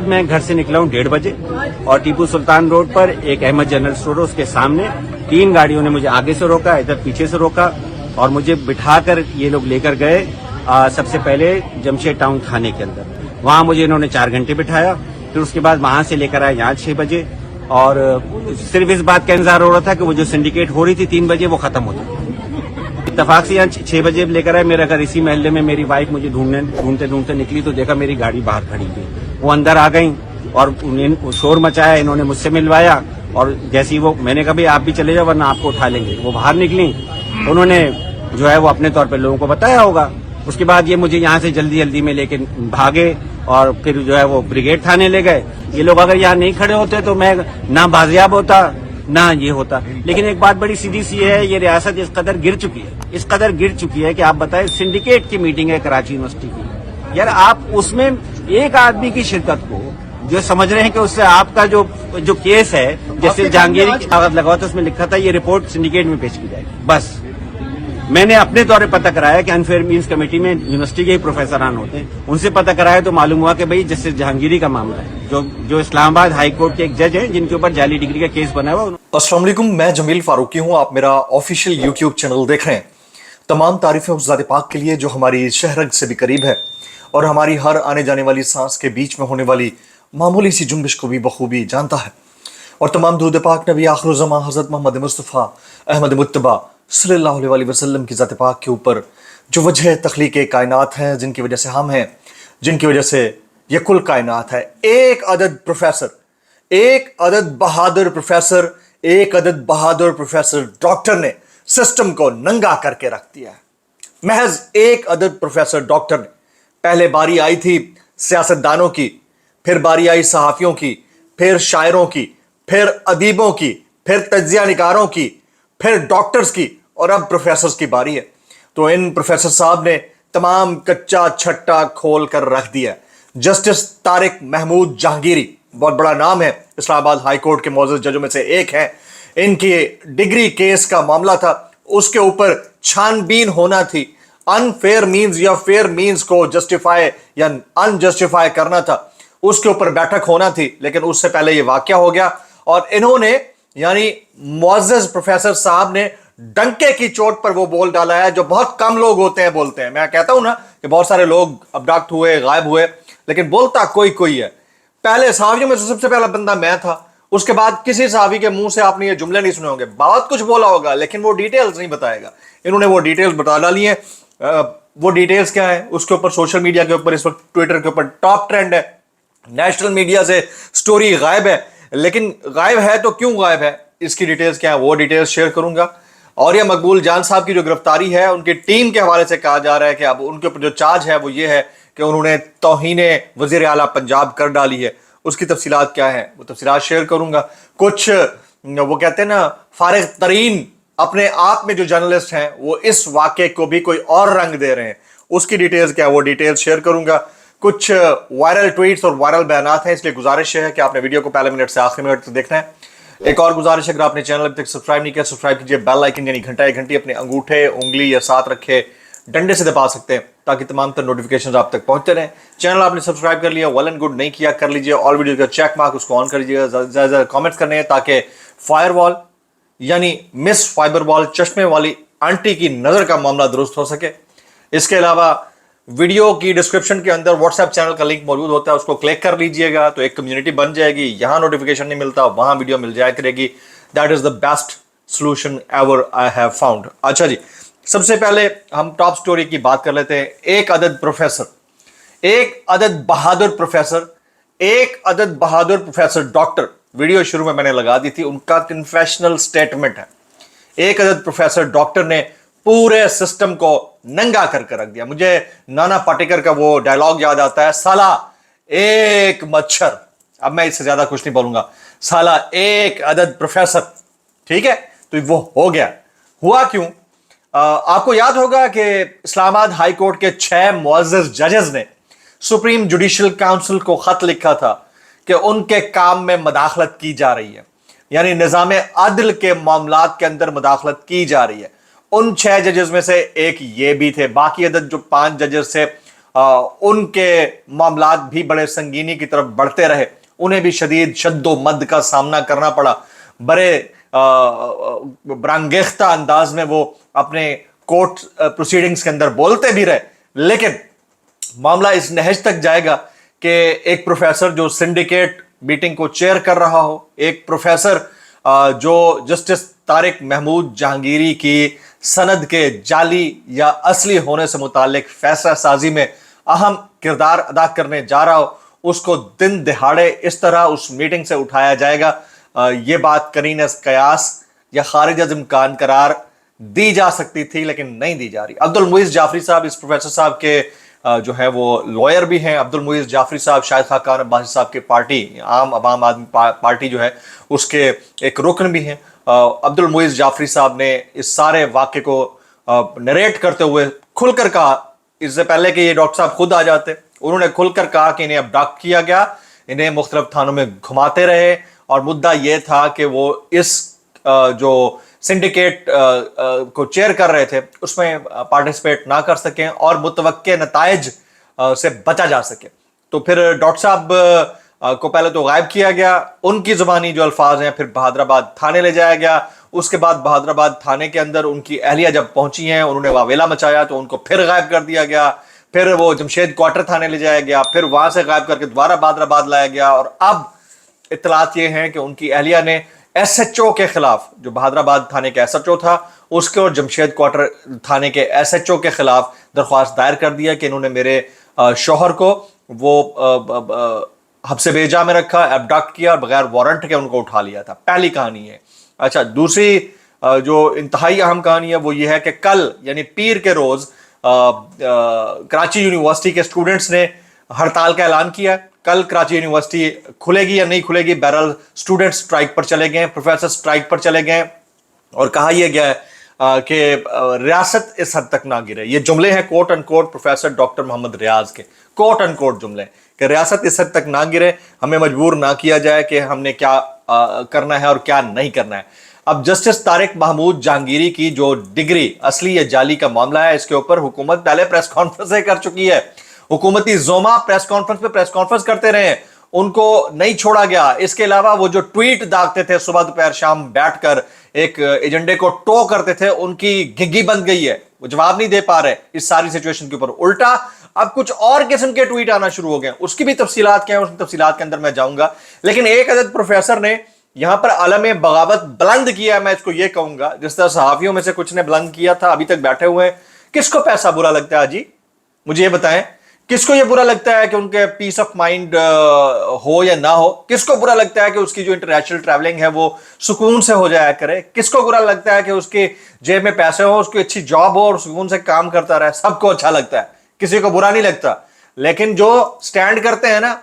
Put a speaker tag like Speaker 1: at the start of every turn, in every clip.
Speaker 1: میں گھر سے نکلا ہوں 1:30 بجے اور ٹیپو سلطان روڈ پر ایک احمد جنرل اسٹور ہے اس کے سامنے 3 گاڑیوں نے مجھے آگے سے روکا, ادھر پیچھے سے روکا اور مجھے بٹھا کر یہ لوگ لے کر گئے سب سے پہلے جمشید ٹاؤن تھانے کے اندر. وہاں مجھے انہوں نے 4 گھنٹے بٹھایا, پھر اس کے بعد وہاں سے لے کر آئے یہاں 6 بجے اور صرف اس بات کا انتظار ہو رہا تھا کہ وہ جو سنڈیکیٹ ہو رہی تھی 3 بجے وہ ختم ہو جائے. اتفاق سے یہاں 6 بجے لے کر آئے. میرا گھر اسی محلے میں, میری وائف مجھے ڈھونڈتے نکلی تو دیکھا میری گاڑی باہر کھڑی تھی. وہ اندر آ گئی اور شور مچایا, انہوں نے مجھ سے ملوایا اور جیسے ہی وہ میں نے کہا بھائی آپ بھی چلے جاؤ ورنہ آپ کو اٹھا لیں گے. وہ باہر نکلی, انہوں نے جو ہے وہ اپنے طور پہ لوگوں کو بتایا ہوگا. اس کے بعد یہ مجھے یہاں سے جلدی میں لے کے بھاگے اور پھر جو ہے وہ بریگیڈ تھانے لے گئے. یہ لوگ اگر یہاں نہیں کھڑے ہوتے تو میں نہ بازیاب ہوتا نہ یہ ہوتا. لیکن ایک بات بڑی سیدھی سی ہے, یہ ریاست اس قدر گر چکی ہے کہ آپ بتائیں سنڈیکیٹ کی میٹنگ ہے کراچی یونیورسٹی کی, یار آپ اس میں ایک آدمی کی شرکت کو جو سمجھ رہے ہیں کہ اس سے آپ کا جو کیس ہے جیسے جہانگیری کی کاغذ لگا تھا اس میں لکھا تھا یہ رپورٹ سنڈیکیٹ میں پیش کی جائے گی. بس میں نے اپنے طور پہ پتہ کرایا کہ انفیئر مینس کمیٹی میں یونیورسٹی کے ہی پروفیسران ہوتے ہیں, ان سے پتہ کرایا تو معلوم ہوا کہ بھئی جسٹس جہانگیری کا معاملہ ہے جو اسلام آباد ہائی کورٹ کے ایک جج ہیں جن کے اوپر جعلی ڈگری کا کیس بنا ہوا.
Speaker 2: السلام علیکم, میں جمیل فاروقی ہوں, آپ میرا آفیشیل یوٹیوب چینل دیکھ رہے ہیں. تمام تعریفیں اس ذات پاک کے لیے جو ہماری شہرگ سے بھی قریب ہے اور ہماری ہر آنے جانے والی سانس کے بیچ میں ہونے والی معمولی سی جنبش کو بھی بخوبی جانتا ہے. اور تمام درود پاک نبی آخر الزمان حضرت محمد مصطفیٰ احمد متبع صلی اللہ علیہ وسلم کی ذات پاک کے اوپر جو وجہ تخلیق کائنات ہیں, جن کی وجہ سے ہم ہیں, جن کی وجہ سے یہ کل کائنات ہے. ایک عدد بہادر پروفیسر ڈاکٹر نے سسٹم کو ننگا کر کے رکھ دیا ہے. محض ایک عدد پروفیسر ڈاکٹر نے. پہلے باری آئی تھی سیاستدانوں کی, پھر باری آئی صحافیوں کی, پھر شاعروں کی, پھر ادیبوں کی, پھر تجزیہ نگاروں کی, پھر ڈاکٹرز کی, اور اب پروفیسرز کی باری ہے. تو ان پروفیسر صاحب نے تمام کچا چھٹا کھول کر رکھ دیا. جسٹس طارق محمود جہانگیری, بہت بڑا نام ہے, اسلام آباد ہائی کورٹ کے معزز ججوں میں سے ایک ہیں. ان کی ڈگری کیس کا معاملہ تھا, اس کے اوپر چھان بین ہونا تھی. انفیئر مینز یا فیئر مینز کو جسٹیفائی یا ان جسٹیفائی کرنا تھا, اس کے اوپر بیٹھک ہونا تھی. لیکن اس سے پہلے یہ واقعہ ہو گیا اور انہوں نے یعنی معزز پروفیسر صاحب نے ڈنکے کی چوٹ پر وہ بول ڈالا ہے جو بہت کم لوگ بولتے ہیں. میں کہتا ہوں نا کہ بہت سارے لوگ ابڈکٹ ہوئے, غائب ہوئے, لیکن بولتا کوئی ہے. پہلے صحافیوں میں سب سے پہلا بندہ میں تھا. اس کے بعد کسی صحافی کے منہ سے آپ نے یہ جملے نہیں سنے ہوں گے. بہت کچھ بولا ہوگا لیکن وہ ڈیٹیلز نہیں بتائے گا. انہوں نے وہ ڈیٹیلز بتا ڈالی ہیں. وہ ڈیٹیلز کیا ہے, اس کے اوپر سوشل میڈیا کے اوپر اس وقت ٹویٹر کے اوپر ٹاپ ٹرینڈ ہے. نیشنل میڈیا سے سٹوری غائب ہے, لیکن غائب ہے تو کیوں غائب ہے, اس کی ڈیٹیلز کیا ہے وہ ڈیٹیلز شیئر کروں گا. اور یہ مقبول جان صاحب کی جو گرفتاری ہے, ان کی ٹیم کے حوالے سے کہا جا رہا ہے کہ اب ان کے اوپر جو چارج ہے وہ یہ ہے کہ انہوں نے توہین وزیر اعلیٰ پنجاب کر ڈالی ہے. اس کی تفصیلات کیا ہیں وہ تفصیلات شیئر کروں گا. کچھ وہ کہتے ہیں نا فارغ ترین اپنے آپ میں جو جرنلسٹ ہیں وہ اس واقعے کو بھی کوئی اور رنگ دے رہے ہیں, اس کی ڈیٹیلز کیا ہے وہ ڈیٹیلز شیئر کروں گا. کچھ وائرل ٹویٹس اور وائرل بیانات ہیں, اس لیے گزارش ہے کہ آپ نے ویڈیو کو پہلے منٹ سے آخری منٹ تک دیکھنا ہے. ایک اور گزارش ہے, اگر آپ نے چینل ابھی تک سبسکرائب نہیں کیا سبسکرائب کیجئے. بیل آئیکن یعنی گھنٹی اپنے انگوٹھے انگلی یا ساتھ رکھے ڈنڈے سے دبا سکتے ہیں تاکہ تمام تر نوٹیفیکیشنز آپ تک پہنچتے رہیں. چینل آپ نے سبسکرائب کر لیا, ویل اینڈ گڈ, نہیں کیا کر لیجئے. آل ویڈیو کا چیک مارک اس کو آن کر لیجئے گا. زیادہ کامنٹس کرنے ہیں تاکہ فائر وال یعنی مس فائبر وال چشمے والی آنٹی کی نظر کا معاملہ درست ہو سکے. اس کے علاوہ ویڈیو کی ڈسکرپشن کے اندر واٹس ایپ چینل کا لنک موجود ہوتا ہے, اس کو کلک کر لیجئے گا تو ایک کمیونٹی بن جائے گی. یہاں نوٹیفیکیشن نہیں ملتا, وہاں ویڈیو مل جایا کرے گی. That is the best solution ever I have found. اچھا جی, سب سے پہلے ہم ٹاپ سٹوری کی بات کر لیتے ہیں. ایک عدد بہادر پروفیسر ڈاکٹر, ویڈیو شروع میں نے لگا دی تھی, ان کا کنفیشنل سٹیٹمنٹ ہے. ایک عدد پروفیسر ڈاکٹر نے پورے سسٹم کو ننگا کر کے رکھ دیا. مجھے نانا پاٹیکر کا وہ ڈائلاگ یاد آتا ہے, سالا ایک مچھر. اب میں اس سے زیادہ کچھ نہیں بولوں گا. سالا ایک عدد پروفیسر, ٹھیک ہے, تو وہ ہو گیا. ہوا کیوں؟ آپ کو یاد ہوگا کہ اسلام آباد ہائی کورٹ کے 6 معزز ججز نے سپریم جوڈیشل کاؤنسل کو خط لکھا تھا کہ ان کے کام میں مداخلت کی جا رہی ہے, یعنی نظام عدل کے معاملات کے اندر مداخلت کی جا رہی ہے. ان 6 ججز میں سے ایک یہ بھی تھے. باقی عدد جو 5 ججز تھے ان کے معاملات بھی بڑے سنگینی کی طرف بڑھتے رہے, انہیں بھی شدید شد و مد کا سامنا کرنا پڑا, بڑے برانگیختہ انداز میں وہ اپنے کورٹ پروسیڈنگز کے اندر بولتے بھی رہے. لیکن معاملہ اس نہج تک جائے گا کہ ایک پروفیسر جو سنڈیکیٹ میٹنگ کو چیئر کر رہا ہو, ایک پروفیسر جو جسٹس طارق محمود جہانگیری کی سند کے جعلی یا اصلی ہونے سے متعلق فیصلہ سازی میں اہم کردار ادا کرنے جا رہا ہو, اس کو دن دہاڑے اس طرح اس میٹنگ سے اٹھایا جائے گا, یہ بات قرین از قیاس یا خارج از امکان قرار دی جا سکتی تھی لیکن نہیں دی جا رہی. عبدالمعیز جعفری صاحب اس پروفیسر صاحب کے جو ہے وہ لوئر بھی ہیں. عبدالمعیز جعفری صاحب شاہد خاقان عباسی صاحب کی پارٹی عوام آدمی پارٹی جو ہے اس کے ایک رکن بھی ہیں. عبدالمعیز جعفری صاحب نے اس سارے واقعے کو نریٹ کرتے ہوئے کھل کر کہا, اس سے پہلے کہ یہ ڈاکٹر صاحب خود آ جاتے, انہوں نے کھل کر کہا کہ انہیں ابڈکٹ کیا گیا, انہیں مختلف تھانوں میں گھماتے رہے, اور مدعا یہ تھا کہ وہ اس جو سنڈیکیٹ کو چیئر کر رہے تھے اس میں پارٹیسپیٹ نہ کر سکیں اور متوقع نتائج سے بچا جا سکے. تو پھر ڈاکٹر صاحب کو پہلے تو غائب کیا گیا, ان کی زبانی جو الفاظ ہیں, پھر بہادر آباد تھانے لے جایا گیا. اس کے بعد بہادر آباد تھانے کے اندر ان کی اہلیہ جب پہنچی ہیں, انہوں نے واویلا مچایا تو ان کو پھر غائب کر دیا گیا. پھر وہ جمشید کوارٹر تھانے لے جایا گیا, پھر وہاں سے غائب کر کے دوبارہ بہادر آباد لایا گیا. اور اب اطلاعات یہ ہیں کہ ان کی اہلیہ نے ایس ایچ او کے خلاف, جو بہادر آباد تھانے کے ایس ایچ او تھا اس کے اور جمشید کوارٹر تھانے کے ایس ایچ او کے خلاف درخواست دائر کر دیا کہ انہوں نے میرے شوہر کو وہ حبس بیجا میں رکھا, ایبڈکٹ کیا اور بغیر وارنٹ کے ان کو اٹھا لیا تھا. پہلی کہانی ہے. اچھا, دوسری جو انتہائی اہم کہانی ہے وہ یہ ہے کہ کل یعنی پیر کے روز کراچی یونیورسٹی کے اسٹوڈنٹس نے ہڑتال کا اعلان کیا. کل کراچی یونیورسٹی کھلے گی یا نہیں کھلے گی, بہرحال اسٹوڈنٹ سٹرائک پر چلے گئے, پروفیسر سٹرائک پر چلے گئے, اور کہا یہ گیا ہے کہ ریاست اس حد تک نہ گرے. یہ جملے ہیں کوٹ ان کوٹ پروفیسر ڈاکٹر محمد ریاض کے, کوٹ ان کوٹ جملے کہ ریاست اس حد تک نہ گرے, ہمیں مجبور نہ کیا جائے کہ ہم نے کیا کرنا ہے اور کیا نہیں کرنا ہے. اب جسٹس طارق محمود جہانگیری کی جو ڈگری اصلی یا جعلی کا معاملہ ہے, اس کے اوپر حکومت پہلے پریس کانفرنسیں کر چکی ہے. حکومتی زوما پریس کانفرنس پہ پریس کانفرنس کرتے رہے, ان کو نہیں چھوڑا گیا. اس کے علاوہ وہ جو ٹویٹ داغتے تھے صبح دوپہر شام بیٹھ کر ایک ایجنڈے کو ٹو کرتے تھے, ان کی گھگی بند گئی ہے, وہ جواب نہیں دے پا رہے اس ساری سچویشن کے اوپر. الٹا اب کچھ اور قسم کے ٹویٹ آنا شروع ہو گئے, اس کی بھی تفصیلات کیا ہیں, اس تفصیلات کے اندر میں جاؤں گا. لیکن ایک عدد پروفیسر نے یہاں پر علم بغاوت بلند کیا ہے, میں اس کو یہ کہوں گا جس طرح صحافیوں میں سے کچھ نے بلند کیا تھا, ابھی تک بیٹھے ہوئے ہیں. کس کو پیسہ برا لگتا ہے جی, مجھے یہ بتائیں, کس کو یہ برا لگتا ہے کہ ان کے پیس آف مائنڈ ہو یا نہ ہو؟ کس کو برا لگتا ہے کہ اس کی جو انٹرنیشنل ٹریولنگ ہے وہ سکون سے ہو جایا کرے؟ کس کو برا لگتا ہے کہ اس کے جیب میں پیسے ہوں, اس کی اچھی جاب ہو اور سکون سے کام کرتا رہے؟ سب کو اچھا لگتا ہے, کسی کو برا نہیں لگتا. لیکن جو سٹینڈ کرتے ہیں نا,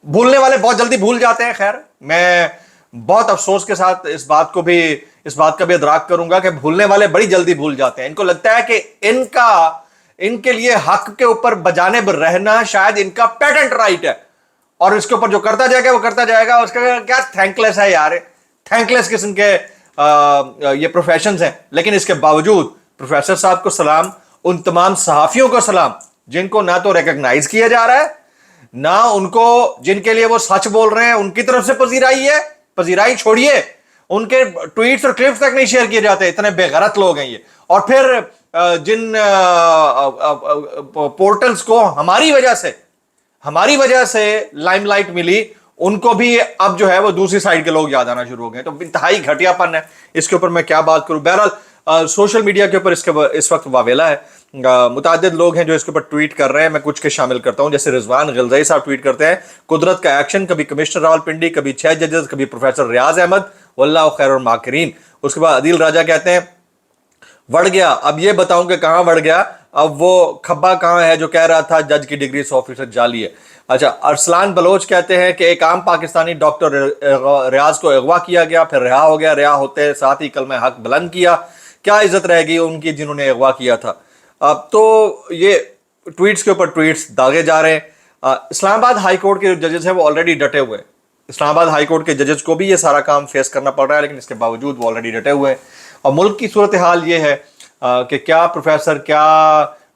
Speaker 2: بھولنے والے بہت جلدی بھول جاتے ہیں. خیر, میں بہت افسوس کے ساتھ اس بات کا بھی ادراک کروں گا کہ بھولنے والے بڑی جلدی بھول جاتے ہیں. ان کو لگتا ہے کہ ان کے لیے حق کے اوپر بجانب رہنا شاید ان کا پیٹنٹ رائٹ ہے, اور اس کے اوپر جو کرتا جائے گا وہ کرتا جائے گا. اس کا کیا تھینک لیس ہے یار, تھینک لیس قسم کے یہ پروفیشنز ہیں. لیکن اس کے باوجود پروفیسر صاحب کو سلام, ان تمام صحافیوں کو سلام جن کو نہ تو ریکگنائز کیا جا رہا ہے, نہ ان کو جن کے لیے وہ سچ بول رہے ہیں ان کی طرف سے پذیرائی ہے. پذیرائی چھوڑیے, ان کے ٹویٹس اور کلپس تک نہیں شیئر کیے جاتے. اتنے بے غیرت لوگ ہیں یہ. اور پھر جن پورٹلز کو ہماری وجہ سے لائم لائٹ ملی, ان کو بھی اب جو ہے وہ دوسری سائڈ کے لوگ یاد آنا شروع ہو گئے. تو انتہائی گھٹیا پن ہے, اس کے اوپر میں کیا بات کروں. بہرحال سوشل میڈیا کے اوپر اس وقت واویلا ہے. متعدد لوگ ہیں جو اس کے اوپر ٹویٹ کر رہے ہیں, میں کچھ کے شامل کرتا ہوں. جیسے رضوان غلزائی صاحب ٹویٹ کرتے ہیں, قدرت کا ایکشن, کبھی کمشنر راولپنڈی, کبھی 6 ججز, کبھی پروفیسر ریاض احمد, واللہ خیر الماکرین. اس کے بعد عدیل راجہ کہتے ہیں, وڑ گیا, اب یہ بتاؤں کہ کہاں وڑ گیا, اب وہ کھبا کہاں ہے جو کہہ رہا تھا جج کی ڈگری 100% جعلی ہے. اچھا, ارسلان بلوچ کہتے ہیں کہ ایک عام پاکستانی ڈاکٹر ریاض کو اغوا کیا گیا, پھر رہا ہو گیا, رہا ہوتے ساتھ ہی کلمہ حق بلند کیا, کیا عزت رہے گی ان کی جنہوں نے اغوا کیا تھا. اب تو یہ ٹویٹس کے اوپر ٹویٹس داغے جا رہے ہیں. اسلام آباد ہائی کورٹ کے جو ججز ہیں وہ آلریڈی ڈٹے ہوئے ہیں. اسلام آباد ہائی کورٹ کے ججز کو بھی یہ سارا کام فیس کرنا پڑ رہا ہے, لیکن اس کے باوجود وہ آلریڈی ڈٹے ہوئے ہیں. اور ملک کی صورتحال یہ ہے کہ کیا پروفیسر, کیا